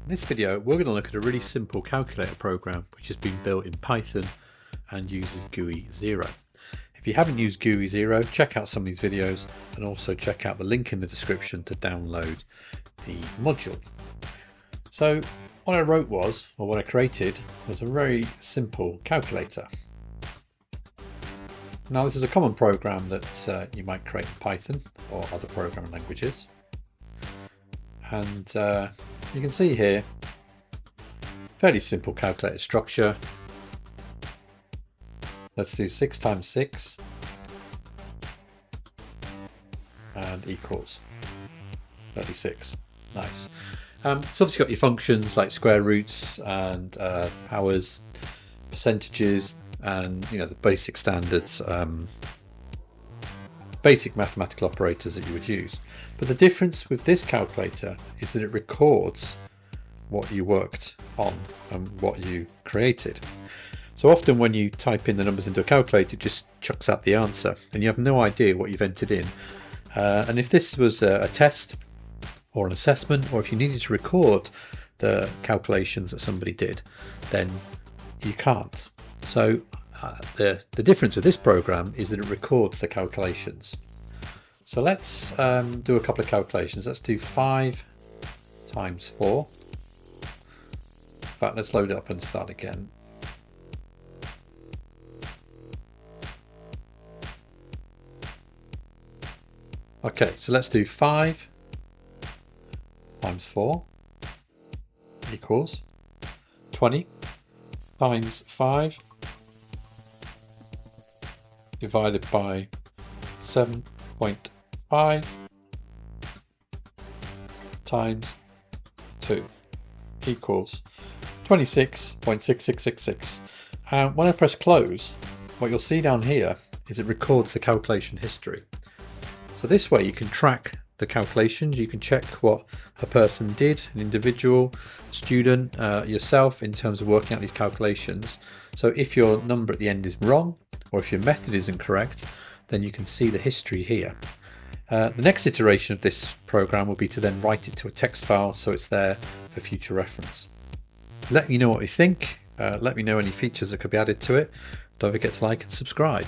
In this video, we're going to look at a really simple calculator program which has been built in Python and uses guizero. If you haven't used guizero, check out some of these videos and also check out the link in the description to download the module. So what I wrote was, or what I created, was a very simple calculator. Now this is a common program that you might create in Python or other programming languages. And you can see here, fairly simple calculator structure. Let's do 6 times 6 and equals 36. Nice. It's obviously got your functions like square roots and powers, percentages, and the basic standards, basic mathematical operators that you would use. But the difference with this calculator is that it records what you worked on and what you created. So often when you type in the numbers into a calculator, it just chucks out the answer and you have no idea what you've entered in. And if this was a test or an assessment, or if you needed to record the calculations that somebody did, then you can't. So the difference with this program is that it records the calculations. So let's do a couple of calculations. Let's do 5 times 4. In fact, let's load it up and start again. Okay, so let's do 5 times 4 equals 20 times 5 divided by 7.5 times 2 equals 26.6666. And when I press close, what you'll see down here is it records the calculation history. So this way you can track the calculations, you can check what a person did, an individual, student, yourself, in terms of working out these calculations. So if your number at the end is wrong, or if your method isn't correct, then you can see the history here. The next iteration of this program will be to then write it to a text file so it's there for future reference. Let me know what you think. Let me know any features that could be added to it. Don't forget to like and subscribe.